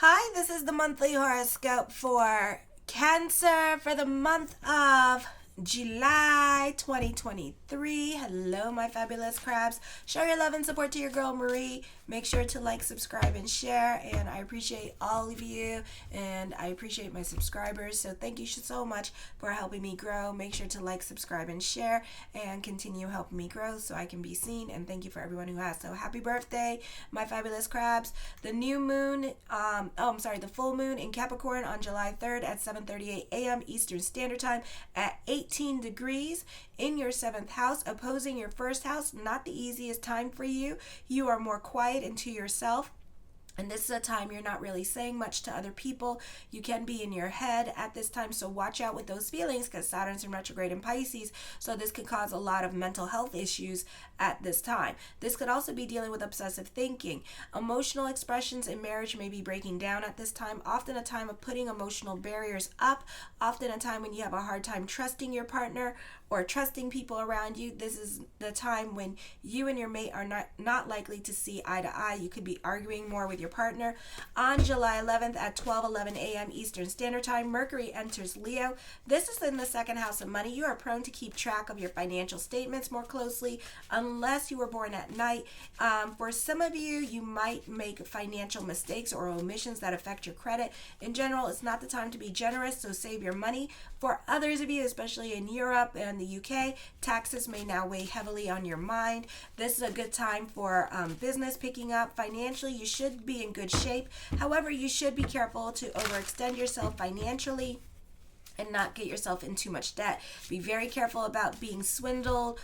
Hi, this is the monthly horoscope for Cancer for the month of July 2023. Hello, my fabulous crabs. Show your love and support to your girl Marie. Make sure to like, subscribe, and share. And I appreciate all of you, and I appreciate my subscribers. So thank you so much for helping me grow. Make sure to like, subscribe, and share, and continue helping me grow so I can be seen. And thank you for everyone who has. So happy birthday, my fabulous crabs. The new moon, the full moon in Capricorn on July 3rd at 7:38 a.m. Eastern Standard Time at 18 degrees in your 7th house, opposing your 1st house. Not the easiest time for you. You are more quiet and to yourself. And this is a time you're not really saying much to other people. You can be in your head at this time, so watch out with those feelings because Saturn's in retrograde in Pisces, so this could cause a lot of mental health issues at this time. This could also be dealing with obsessive thinking. Emotional expressions in marriage may be breaking down at this time, often a time of putting emotional barriers up, often a time when you have a hard time trusting your partner or trusting people around you. This is the time when you and your mate are not likely to see eye to eye. You could be arguing more with your partner. On July 11th at 12:11 a.m. Eastern Standard Time, Mercury enters Leo. This is in the 2nd house of money. You are prone to keep track of your financial statements more closely unless you were born at night. For some of you, you might make financial mistakes or omissions that affect your credit. In general, it's not the time to be generous, so save your money. For others of you, especially in Europe and the UK, taxes may now weigh heavily on your mind. This is a good time for business picking up. Financially, you should be in good shape. However, you should be careful to overextend yourself financially and not get yourself in too much debt. Be very careful about being swindled,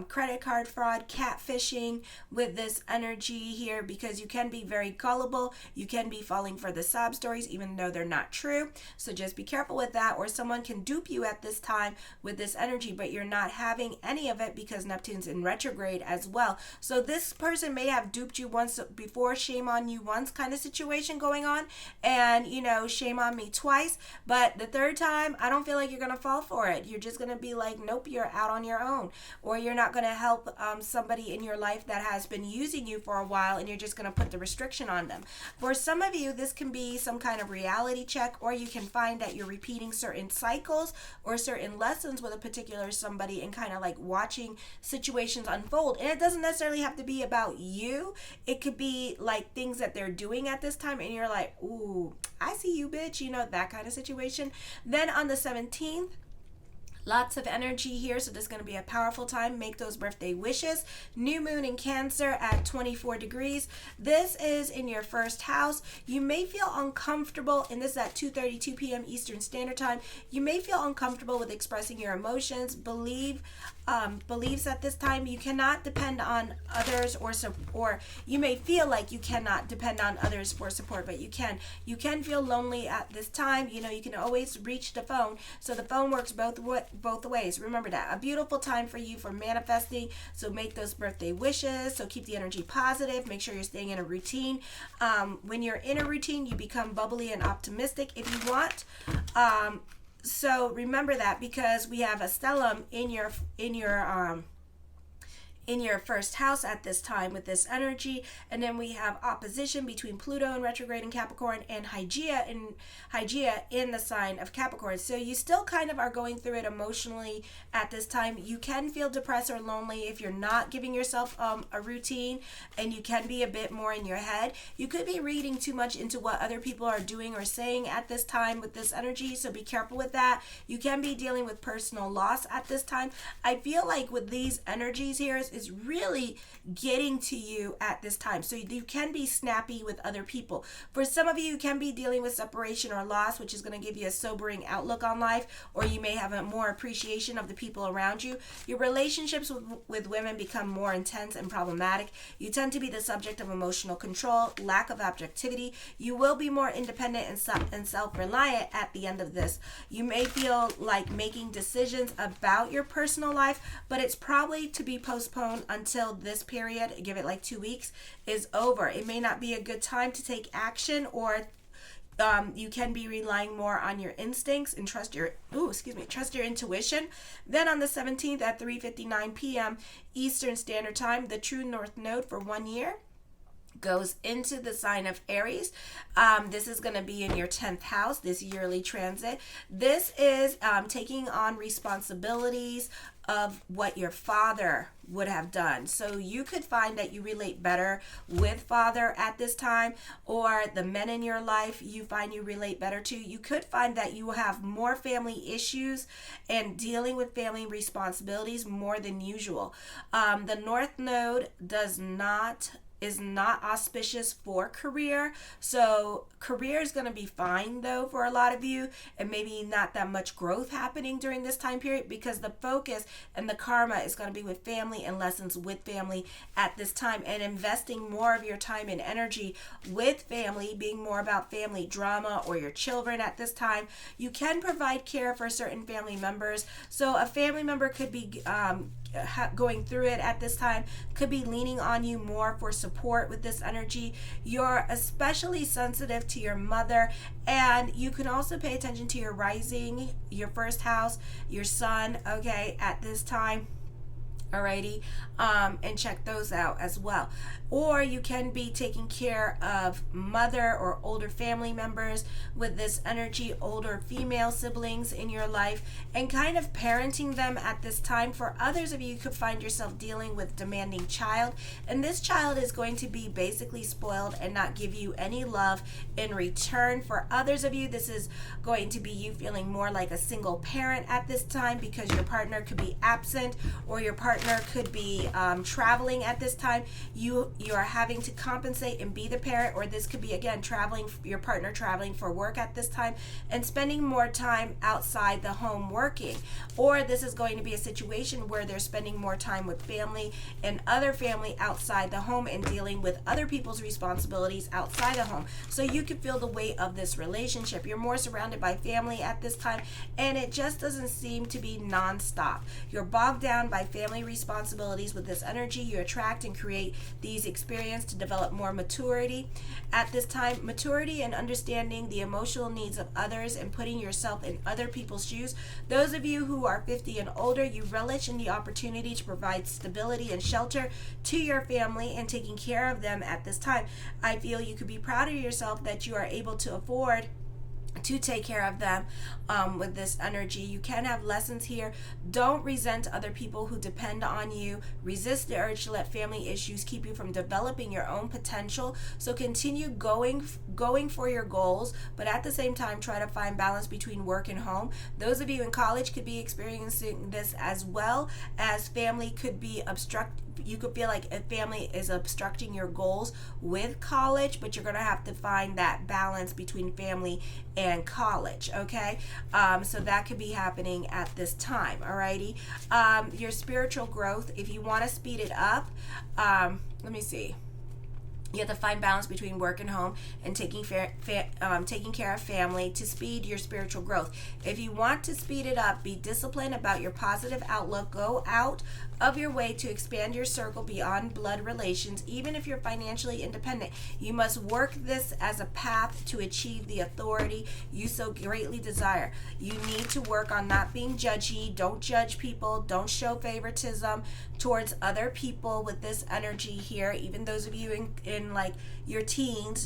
credit card fraud, catfishing with this energy here, because you can be very gullible. You can be falling for the sob stories even though they're not true. So just be careful with that, or someone can dupe you at this time with this energy, but you're not having any of it because Neptune's in retrograde as well. So this person may have duped you once before, shame on you once kind of situation going on, and shame on me twice, but the third time I don't feel like you're gonna fall for it. You're just gonna be like, nope, you're out on your own, or you're not gonna help somebody in your life that has been using you for a while, and you're just gonna put the restriction on them. For some of you, this can be some kind of reality check, or you can find that you're repeating certain cycles or certain lessons with a particular somebody and kind of like watching situations unfold. And it doesn't necessarily have to be about you. It could be like things that they're doing at this time, and you're like, ooh, I see you, bitch, that kind of situation. Then on the 17th, lots of energy here, so this is going to be a powerful time. Make those birthday wishes. New moon in Cancer at 24 degrees. This is in your 1st house. You may feel uncomfortable, and this is at 2:32 p.m. Eastern Standard Time. You may feel uncomfortable with expressing your emotions. Beliefs at this time. You cannot depend on others, or you may feel like you cannot depend on others for support, but you can. You can feel lonely at this time. You can always reach the phone, so the phone works both ways. Remember that. A beautiful time for you for manifesting, so make those birthday wishes. So keep the energy positive. Make sure you're staying in a routine. When you're in a routine, you become bubbly and optimistic if you want. So remember that, because we have a stellium in your 1st house at this time with this energy, and then we have opposition between Pluto in retrograde in Capricorn and Hygeia in the sign of Capricorn. So you still kind of are going through it emotionally at this time. You can feel depressed or lonely if you're not giving yourself a routine, and you can be a bit more in your head. You could be reading too much into what other people are doing or saying at this time with this energy, so be careful with that. You can be dealing with personal loss at this time. I feel like with these energies here is really getting to you at this time. So you can be snappy with other people. For some of you can be dealing with separation or loss, which is going to give you a sobering outlook on life, or you may have a more appreciation of the people around you. Your relationships with women become more intense and problematic. You tend to be the subject of emotional control, lack of objectivity. You will be more independent and self-reliant at the end of this. You may feel like making decisions about your personal life, but it's probably to be postponed until this period, give it like 2 weeks, is over. It may not be a good time to take action, or you can be relying more on your instincts and trust your intuition. Then on the 17th at 3:59 p.m. Eastern Standard Time, the true north node for 1 year goes into the sign of Aries. This is going to be in your 10th house, this yearly transit. This is taking on responsibilities of what your father would have done. So you could find that you relate better with father at this time, or the men in your life you find you relate better to. You could find that you have more family issues and dealing with family responsibilities more than usual. The North Node is not auspicious for career. So career is going to be fine though for a lot of you, and maybe not that much growth happening during this time period, because the focus and the karma is going to be with family and lessons with family at this time, and investing more of your time and energy with family, being more about family drama or your children at this time. You can provide care for certain family members. So a family member could be going through it at this time, could be leaning on you more for support with this energy. You're especially sensitive to your mother, and you can also pay attention to your rising, your first house, your sun, okay, at this time. Alrighty, and check those out as well. Or you can be taking care of mother or older family members with this energy, older female siblings in your life, and kind of parenting them at this time. For others of you, you could find yourself dealing with demanding child, and this child is going to be basically spoiled and not give you any love in return. For others of you, this is going to be you feeling more like a single parent at this time, because your partner could be absent, or your partner could be traveling at this time. You are having to compensate and be the parent, or this could be again your partner traveling for work at this time and spending more time outside the home working. Or this is going to be a situation where they're spending more time with family and other family outside the home and dealing with other people's responsibilities outside the home. So you can feel the weight of this relationship. You're more surrounded by family at this time, and it just doesn't seem to be nonstop. You're bogged down by family responsibilities with this energy. You attract and create these experiences to develop more maturity at this time. Maturity and understanding the emotional needs of others and putting yourself in other people's shoes. Those of you who are 50 and older, you relish in the opportunity to provide stability and shelter to your family and taking care of them at this time. I feel you could be proud of yourself that you are able to afford to take care of them with this energy. You can have lessons here. Don't resent other people who depend on you. Resist the urge to let family issues keep you from developing your own potential. So continue going for your goals, but at the same time try to find balance between work and home. Those of you in college could be experiencing this, as well as family could be you could feel like a family is obstructing your goals with college, but you're going to have to find that balance between family and college, okay? So that could be happening at this time, alrighty? Your spiritual growth, if you want to speed it up, let me see. You have to find balance between work and home and taking care of family to speed your spiritual growth. If you want to speed it up, be disciplined about your positive outlook. Go out of your way to expand your circle beyond blood relations. Even if you're financially independent, you must work this as a path to achieve the authority you so greatly desire. You need to work on not being judgy. Don't judge people. Don't show favoritism towards other people with this energy here. Even those of you in like your teens,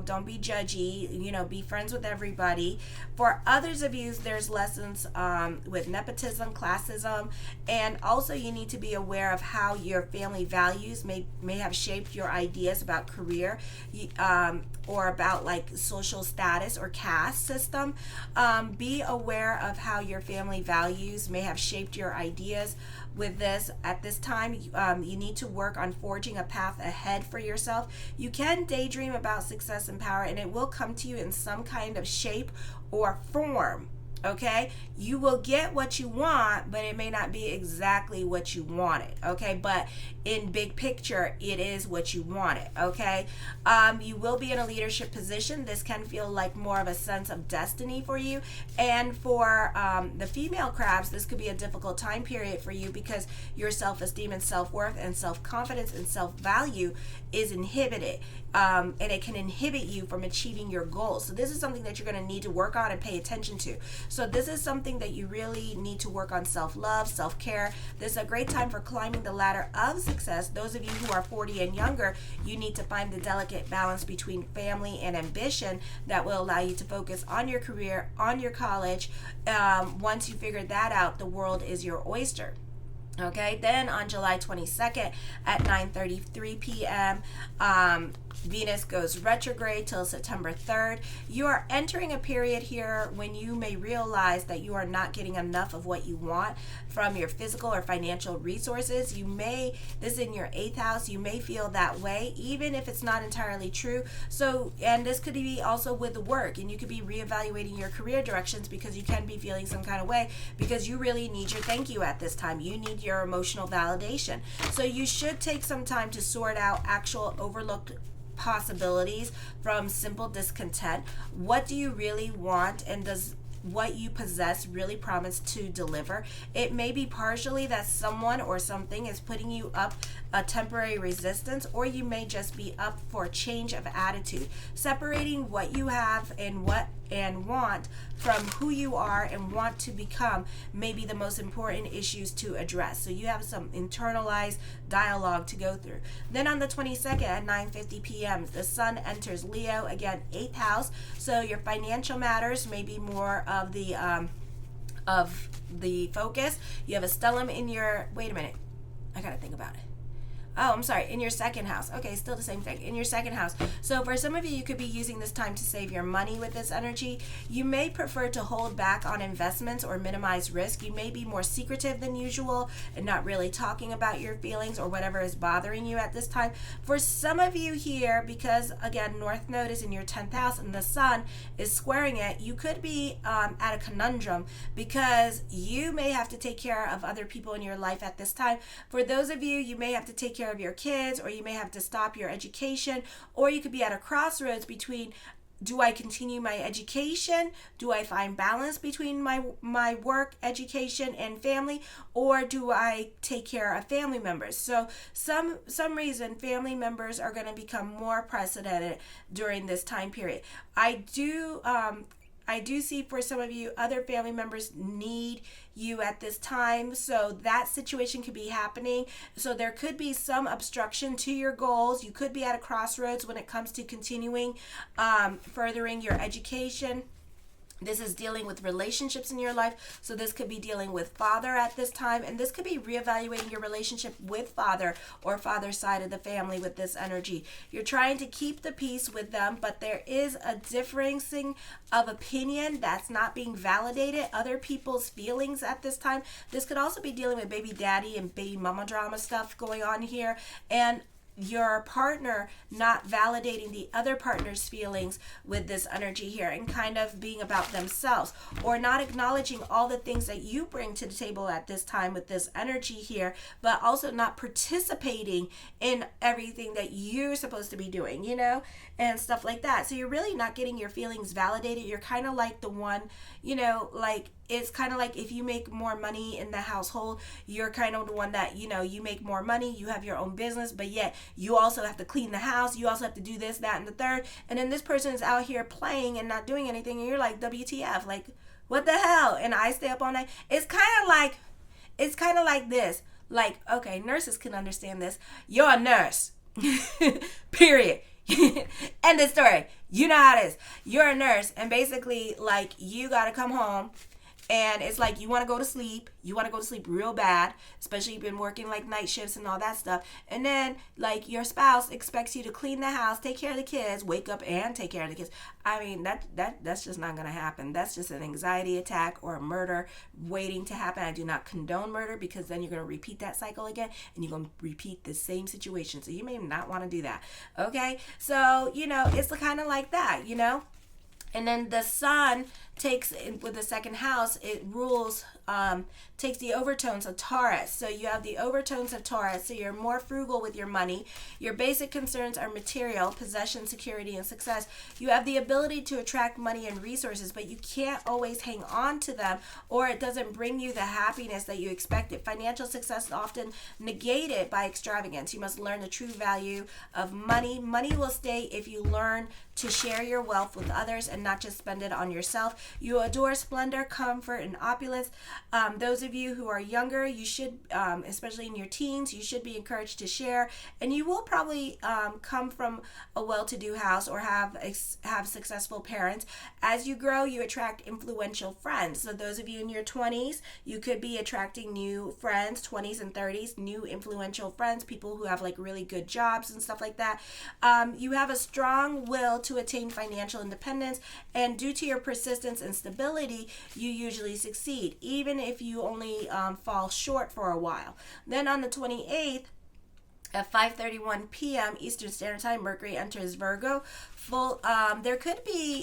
don't be judgy, be friends with everybody. For others of you, there's lessons with nepotism, classism, and also you need to be aware of how your family values may have shaped your ideas about career or about like social status or caste system. Be aware of how your family values may have shaped your ideas with this. At this time, you need to work on forging a path ahead for yourself. You can daydream about success and power, and it will come to you in some kind of shape or form. Okay, you will get what you want, but it may not be exactly what you wanted. Okay, but in big picture, it is what you wanted. Okay, you will be in a leadership position. This can feel like more of a sense of destiny for you. And for the female crabs, this could be a difficult time period for you because your self-esteem and self-worth and self-confidence and self-value is inhibited. And it can inhibit you from achieving your goals. So this is something that you're going to need to work on and pay attention to. So this is something that you really need to work on: self-love, self-care. This is a great time for climbing the ladder of success. Those of you who are 40 and younger, you need to find the delicate balance between family and ambition that will allow you to focus on your career, on your college. Once you figure that out, the world is your oyster. Okay, then on July 22nd at 9:33 p.m., Venus goes retrograde till September 3rd. You are entering a period here when you may realize that you are not getting enough of what you want from your physical or financial resources. This is in your 8th house, you may feel that way, even if it's not entirely true. So, and this could be also with the work, and you could be reevaluating your career directions because you can be feeling some kind of way because you really need your thank you at this time. You need your emotional validation. So you should take some time to sort out actual overlooked possibilities from simple discontent. What do you really want, and does what you possess really promise to deliver? It may be partially that someone or something is putting you up a temporary resistance, or you may just be up for a change of attitude. Separating what you have and want from who you are and want to become may be the most important issues to address. So you have some internalized dialogue to go through. Then on the 22nd at 9:50 p.m., the sun enters Leo, again 8th house. So your financial matters may be more of the focus. You have a stellium in your, wait a minute, I gotta think about it. Oh, I'm sorry, in your 2nd house. Okay, still the same thing. In your 2nd house. So for some of you, you could be using this time to save your money with this energy. You may prefer to hold back on investments or minimize risk. You may be more secretive than usual and not really talking about your feelings or whatever is bothering you at this time. For some of you here, because again, North Node is in your 10th house and the sun is squaring it, you could be at a conundrum because you may have to take care of other people in your life at this time. For those of you, you may have to take care of your kids, or you may have to stop your education, or you could be at a crossroads between, do I continue my education? Do I find balance between my work, education, and family? Or do I take care of family members? So some reason family members are going to become more precedented during this time period. I do see for some of you, other family members need you at this time. So that situation could be happening. So there could be some obstruction to your goals. You could be at a crossroads when it comes to continuing, furthering your education. This is dealing with relationships in your life. So this could be dealing with father at this time. And this could be reevaluating your relationship with father or father's side of the family with this energy. You're trying to keep the peace with them, but there is a differencing of opinion that's not being validated. Other people's feelings at this time. This could also be dealing with baby daddy and baby mama drama stuff going on here. And your partner not validating the other partner's feelings with this energy here and kind of being about themselves, or not acknowledging all the things that you bring to the table at this time with this energy here, but also not participating in everything that you're supposed to be doing, and stuff like that. So you're really not getting your feelings validated. You're kind of like the one, like it's kind of like if you make more money in the household, you're kind of the one that, you make more money, you have your own business, but yet you also have to clean the house, you also have to do this, that, and the third. And then this person is out here playing and not doing anything, and you're like, WTF, like, what the hell? And I stay up all night. It's kind of like this. Like, okay, nurses can understand this. You're a nurse. Period. End of story. You know how it is. You're a nurse, and basically, like, you got to come home. And it's like you want to go to sleep. You want to go to sleep real bad, especially you've been working like night shifts and all that stuff. And then like your spouse expects you to clean the house, take care of the kids, wake up and take care of the kids. I mean, that's just not going to happen. That's just an anxiety attack or a murder waiting to happen. I do not condone murder, because then you're going to repeat that cycle again and you're going to repeat the same situation. So you may not want to do that. Okay. So, it's kind of like that, And then the sun takes, with the 2nd house, it rules, takes the overtones of Taurus. So you have the overtones of Taurus. So you're more frugal with your money. Your basic concerns are material, possession, security, and success. You have the ability to attract money and resources, but you can't always hang on to them, or it doesn't bring you the happiness that you expected. Financial success is often negated by extravagance. You must learn the true value of money. Money will stay if you learn to share your wealth with others and not just spend it on yourself. You adore splendor, comfort, and opulence. Those of you who are younger, you should, especially in your teens, you should be encouraged to share. And you will probably come from a well-to-do house or have successful parents. As you grow, you attract influential friends. So those of you in your 20s, you could be attracting new friends, 20s and 30s, new influential friends, people who have like really good jobs and stuff like that. You have a strong will to attain financial independence, and due to your persistence and stability, you usually succeed, even if you only fall short for a while. Then on the 28th, at 5:31 p.m. Eastern Standard Time, Mercury enters Virgo.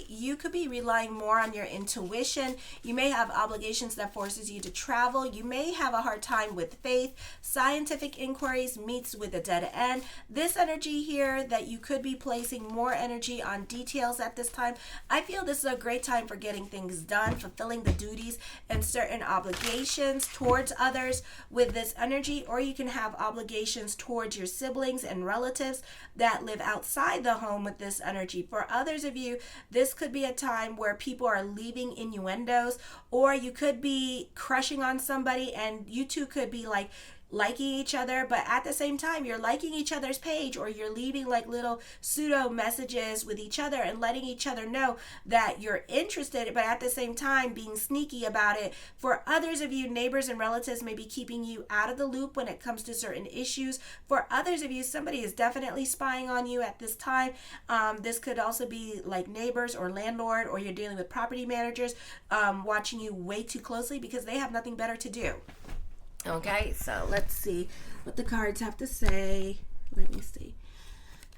You could be relying more on your intuition. You may have obligations that forces you to travel. You may have a hard time with faith. Scientific inquiries meets with a dead end. This energy here that you could be placing more energy on details at this time. I feel this is a great time for getting things done, fulfilling the duties and certain obligations towards others with this energy, or you can have obligations towards your siblings and relatives that live outside the home with this energy. For others of you, this could be a time where people are leaving innuendos, or you could be crushing on somebody and you two could be like liking each other, but at the same time you're liking each other's page, or you're leaving like little pseudo messages with each other and letting each other know that you're interested, but at the same time being sneaky about it. For others of you, neighbors and relatives may be keeping you out of the loop when it comes to certain issues. For others of you, somebody is definitely spying on you at this time. This could also be like neighbors or landlord, or you're dealing with property managers watching you way too closely because they have nothing better to do. Okay, so let's see what the cards have to say. Let me see.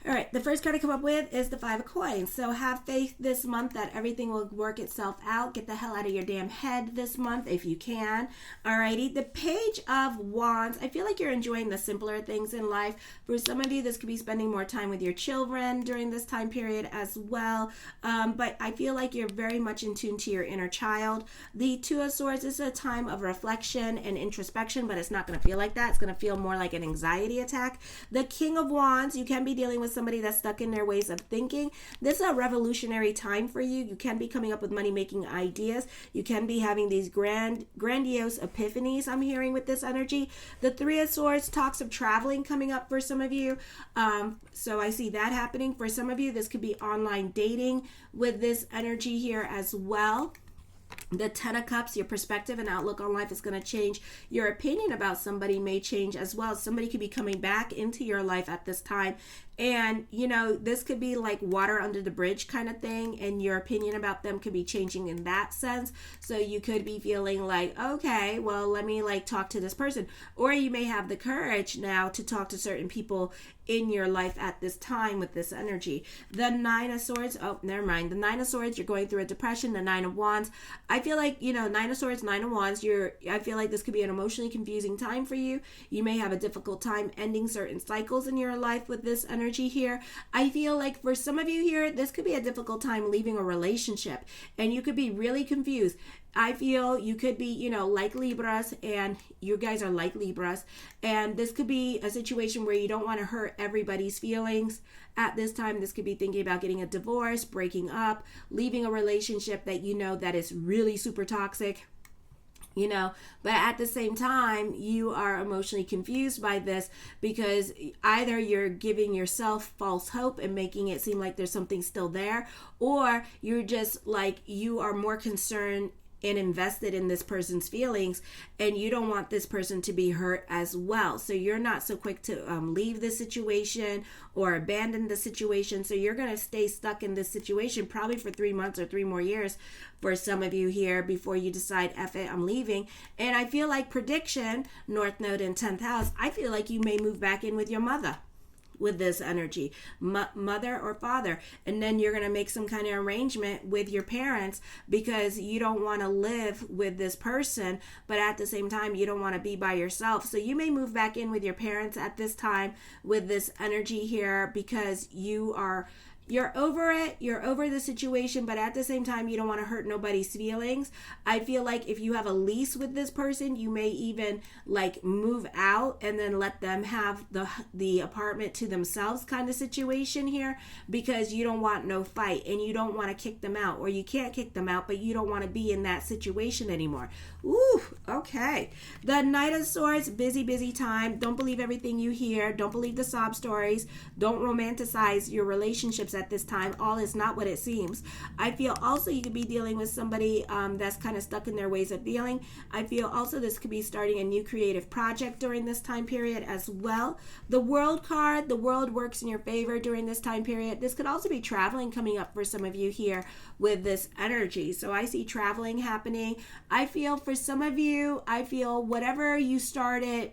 All right, the first card I come up with is the 5 of coins. So have faith this month that everything will work itself out. Get the hell out of your damn head this month if you can. Alrighty, the Page of Wands. I feel like you're enjoying the simpler things in life. For some of you, this could be spending more time with your children during this time period as well. But I feel like you're very much in tune to your inner child. The 2 of Swords is a time of reflection and introspection, but it's not going to feel like that. It's going to feel more like an anxiety attack. The King of Wands, you can be dealing with somebody that's stuck in their ways of thinking. This is a revolutionary time for you. You can be coming up with money-making ideas. You can be having these grandiose epiphanies, I'm hearing with this energy. The 3 of Swords talks of traveling coming up for some of you. So I see that happening. For some of you, this could be online dating with this energy here as well. The 10 of Cups, your perspective and outlook on life is going to change. Your opinion about somebody may change as well. Somebody could be coming back into your life at this time. And, you know, this could be like water under the bridge kind of thing. And your opinion about them could be changing in that sense. So you could be feeling like, okay, well, let me like talk to this person. Or you may have the courage now to talk to certain people in your life at this time with this energy. The 9 of Swords, oh, never mind. The 9 of Swords, you're going through a depression. The 9 of Wands, I feel like, you know, 9 of Swords, 9 of Wands, I feel like this could be an emotionally confusing time for you. You may have a difficult time ending certain cycles in your life with this energy here. I feel like for some of you here, this could be a difficult time leaving a relationship, and you could be really confused. I feel you could be, you know, like Libras, and you guys are like Libras, and this could be a situation where you don't want to hurt everybody's feelings at this time. This could be thinking about getting a divorce, breaking up, leaving a relationship that you know that is really super toxic. You know, but at the same time, you are emotionally confused by this because either you're giving yourself false hope and making it seem like there's something still there, or you're just like, you are more concerned and invested in this person's feelings, and you don't want this person to be hurt as well. So you're not so quick to leave the situation or abandon the situation. So you're going to stay stuck in this situation probably for 3 months or 3 more years for some of you here before you decide, F it, I'm leaving. And I feel like prediction, North Node in 10th house, I feel like you may move back in with your mother with this energy, mother or father, and then you're going to make some kind of arrangement with your parents because you don't want to live with this person, but at the same time you don't want to be by yourself. So you may move back in with your parents at this time with this energy here because you are you're over it, you're over the situation, but at the same time, you don't want to hurt nobody's feelings. I feel like if you have a lease with this person, you may even like move out and then let them have the apartment to themselves kind of situation here, because you don't want no fight and you don't want to kick them out, or you can't kick them out, but you don't want to be in that situation anymore. Ooh, okay. The Knight of Swords, busy time. Don't believe everything you hear. Don't believe the sob stories. Don't romanticize your relationships at this time. All is not what it seems. I feel also you could be dealing with somebody that's kind of stuck in their ways of feeling. I feel also this could be starting a new creative project during this time period as well. The World card, the world works in your favor during this time period. This could also be traveling coming up for some of you here with this energy. So I see traveling happening. I feel for some of you, I feel whatever you started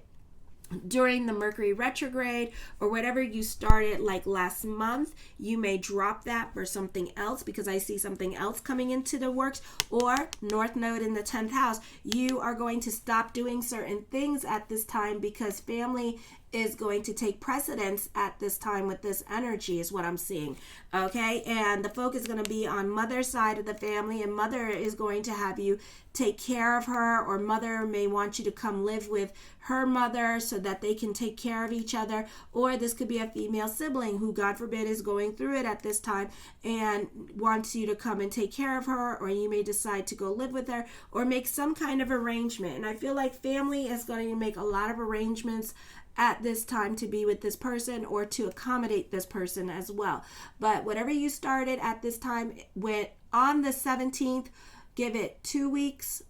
during the Mercury retrograde or whatever you started like last month, you may drop that for something else, because I see something else coming into the works. Or North Node in the 10th house, you are going to stop doing certain things at this time because family is going to take precedence at this time with this energy, is what I'm seeing. Okay, and the focus is going to be on mother's side of the family, and mother is going to have you take care of her, or mother may want you to come live with her mother so that they can take care of each other. Or this could be a female sibling who, God forbid, is going through it at this time and wants you to come and take care of her, or you may decide to go live with her or make some kind of arrangement. And I feel like family is going to make a lot of arrangements at this time to be with this person or to accommodate this person as well. But whatever you started at this time, with on the 17th, give it 2 weeks.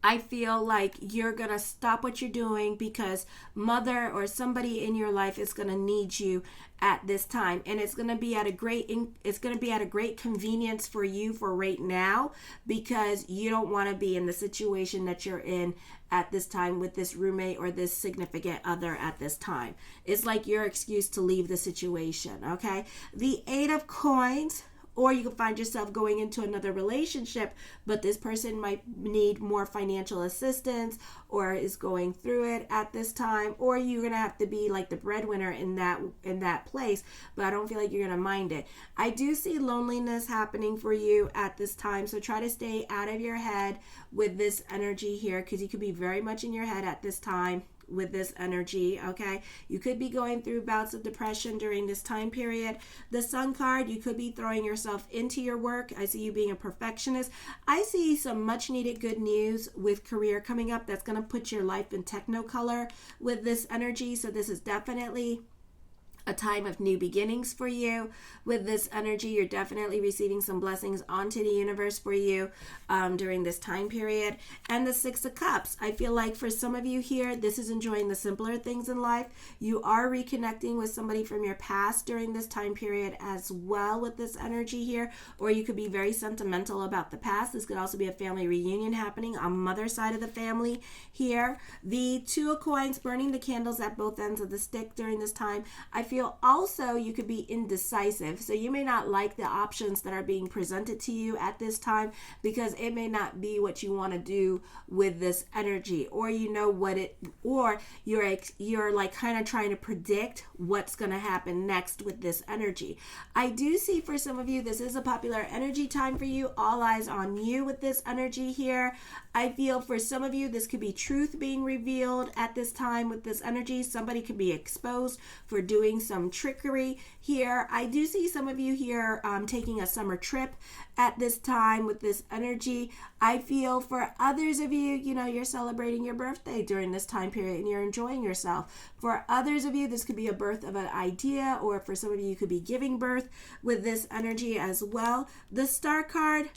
I feel like you're going to stop what you're doing because mother or somebody in your life is going to need you at this time, and it's going to be at a great convenience for you for right now, because you don't want to be in the situation that you're in at this time with this roommate or this significant other at this time. It's like your excuse to leave the situation. Okay, the 8 of Coins. Or you can find yourself going into another relationship, but this person might need more financial assistance or is going through it at this time. Or you're going to have to be like the breadwinner in that place, but I don't feel like you're going to mind it. I do see loneliness happening for you at this time, so try to stay out of your head with this energy here, because you could be very much in your head at this time with this energy. Okay, you could be going through bouts of depression during this time period. The Sun card, you could be throwing yourself into your work. I see you being a perfectionist. I see some much needed good news with career coming up that's going to put your life in technicolor with this energy. So this is definitely a time of new beginnings for you. With this energy, you're definitely receiving some blessings onto the universe for you during this time period. And the 6 of Cups, I feel like for some of you here, this is enjoying the simpler things in life. You are reconnecting with somebody from your past during this time period as well with this energy here, or you could be very sentimental about the past. This could also be a family reunion happening on mother's side of the family here. The 2 of Coins, burning the candles at both ends of the stick during this time. I feel also you could be indecisive, so you may not like the options that are being presented to you at this time, because it may not be what you want to do with this energy, or you know what it, or you're like kind of trying to predict what's going to happen next with this energy. I do see for some of you this is a popular energy time for you. All eyes on you with this energy here. I feel for some of you this could be truth being revealed at this time with this energy. Somebody could be exposed for doing some trickery here. I do see some of you here taking a summer trip at this time with this energy. I feel for others of you, you're celebrating your birthday during this time period and you're enjoying yourself. For others of you, this could be a birth of an idea, or for some of you, you could be giving birth with this energy as well. The Star card,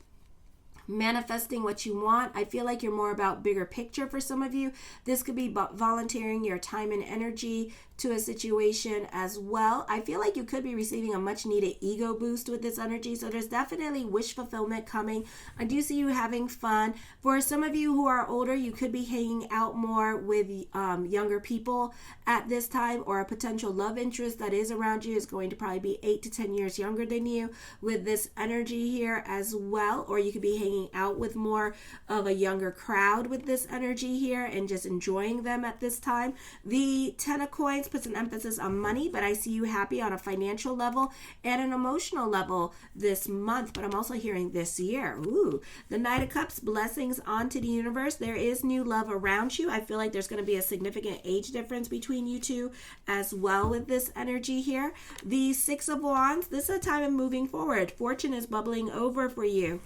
manifesting what you want. I feel like you're more about bigger picture for some of you. This could be volunteering your time and energy to a situation as well. I feel like you could be receiving a much needed ego boost with this energy. So there's definitely wish fulfillment coming. I do see you having fun. For some of you who are older, you could be hanging out more with younger people at this time, or a potential love interest that is around you is going to probably be 8 to 10 years younger than you with this energy here as well. Or you could be hanging out with more of a younger crowd with this energy here and just enjoying them at this time. The 10 of Coins, puts an emphasis on money, but I see you happy on a financial level and an emotional level this month, but I'm also hearing this year. Ooh, the Knight of Cups, blessings onto the universe. There is new love around you. I feel like there's going to be a significant age difference between you two as well with this energy here. The Six of Wands, this is a time of moving forward. Fortune is bubbling over for you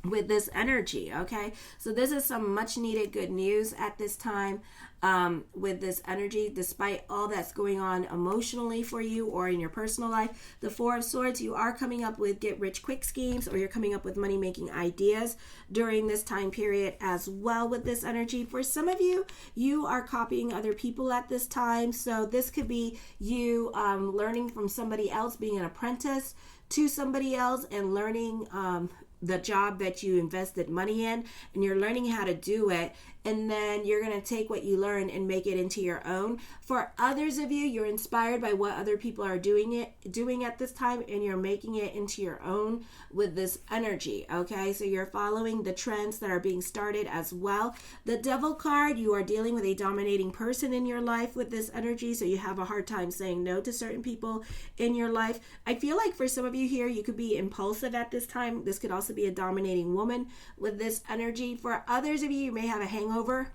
with this energy, okay? So this is some much needed good news at this time with this energy, despite all that's going on emotionally for you or in your personal life. The Four of Swords, you are coming up with get rich quick schemes, or you're coming up with money making ideas during this time period as well with this energy. For some of you, you are copying other people at this time. So this could be you learning from somebody else, being an apprentice to somebody else and learning the job that you invested money in, and you're learning how to do it, and then you're going to take what you learn and make it into your own. For others of you, you're inspired by what other people are doing at this time, and you're making it into your own with this energy, okay? So you're following the trends that are being started as well. The Devil card, you are dealing with a dominating person in your life with this energy, so you have a hard time saying no to certain people in your life. I feel like for some of you here, you could be impulsive at this time. This could also be a dominating woman with this energy. For others of you, you may have a hangover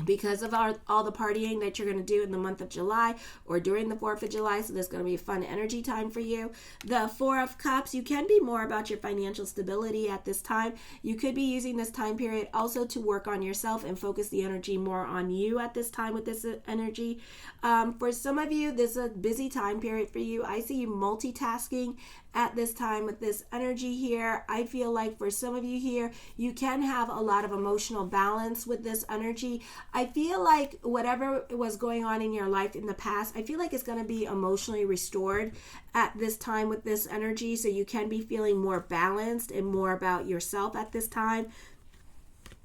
because of all the partying that you're going to do in the month of July or during the 4th of July. So there's going to be a fun energy time for you. The Four of Cups, you can be more about your financial stability at this time. You could be using this time period also to work on yourself and focus the energy more on you at this time with this energy. For some of you, this is a busy time period for you. I see you multitasking at this time with this energy here. I feel like for some of you here, you can have a lot of emotional balance with this energy. I feel like whatever was going on in your life in the past, I feel like it's going to be emotionally restored at this time with this energy. So you can be feeling more balanced and more about yourself at this time,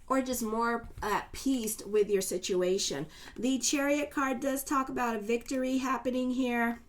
or just more at peace with your situation. The Chariot card does talk about a victory happening here.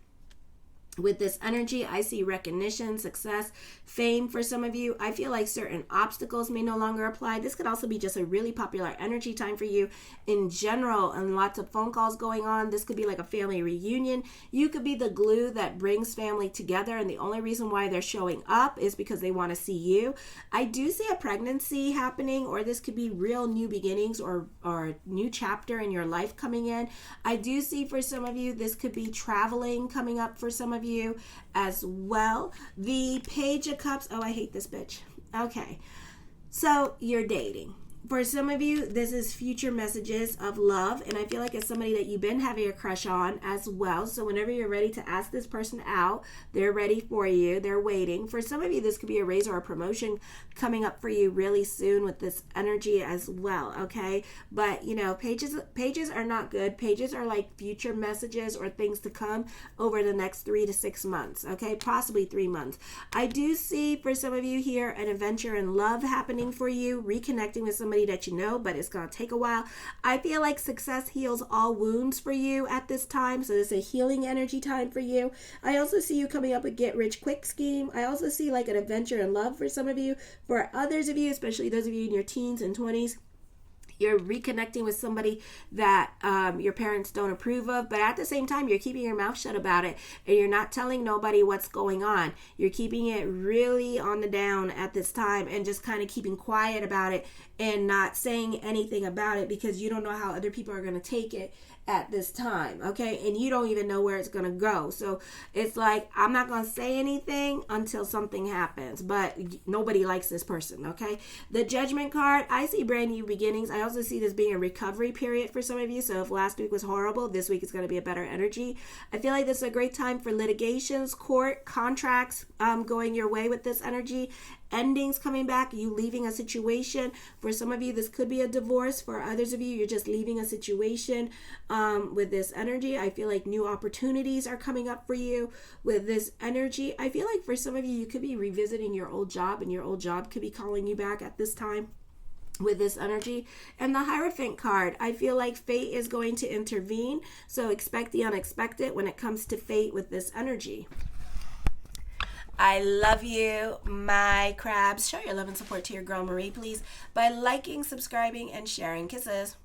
With this energy, I see recognition, success, fame for some of you. I feel like certain obstacles may no longer apply. This could also be just a really popular energy time for you in general, and lots of phone calls going on. This could be like a family reunion. You could be the glue that brings family together, and the only reason why they're showing up is because they want to see you. I do see a pregnancy happening, or this could be real new beginnings or a new chapter in your life coming in. I do see for some of you, this could be traveling coming up for some of you as well. The Page of Cups, oh, I hate this bitch. Okay, so you're dating. For some of you, this is future messages of love, and I feel like it's somebody that you've been having a crush on as well. So whenever you're ready to ask this person out, they're ready for you. They're waiting. For some of you, this could be a raise or a promotion coming up for you really soon with this energy as well, okay? But, you know, pages are not good. Pages are like future messages or things to come over the next 3 to 6 months, okay? Possibly 3 months. I do see for some of you here an adventure in love happening for you, reconnecting with somebody that you know, but it's going to take a while. I feel like success heals all wounds for you at this time, so it's a healing energy time for you. I also see you coming up with get rich quick scheme. I also see like an adventure in love for some of you. For others of you, especially those of you in your teens and 20s, you're reconnecting with somebody that your parents don't approve of, but at the same time, you're keeping your mouth shut about it, and you're not telling nobody what's going on. You're keeping it really on the down at this time and just kind of keeping quiet about it and not saying anything about it because you don't know how other people are going to take it at this time, okay? And you don't even know where it's going to go. So it's like, I'm not going to say anything until something happens, but nobody likes this person, okay? The Judgment card, I see brand new beginnings. I also see this being a recovery period for some of you. So if last week was horrible, this week is going to be a better energy. I feel like this is a great time for litigations, court, contracts going your way with this energy. Endings coming back, you leaving a situation. For some of you, this could be a divorce. For others of you, you're just leaving a situation with this energy. I feel like new opportunities are coming up for you with this energy. I feel like for some of you, you could be revisiting your old job, and your old job could be calling you back at this time with this energy. And the Hierophant card, I feel like fate is going to intervene. So expect the unexpected when it comes to fate with this energy. I love you, my crabs. Show your love and support to your girl Marie, please, by liking, subscribing, and sharing. Kisses.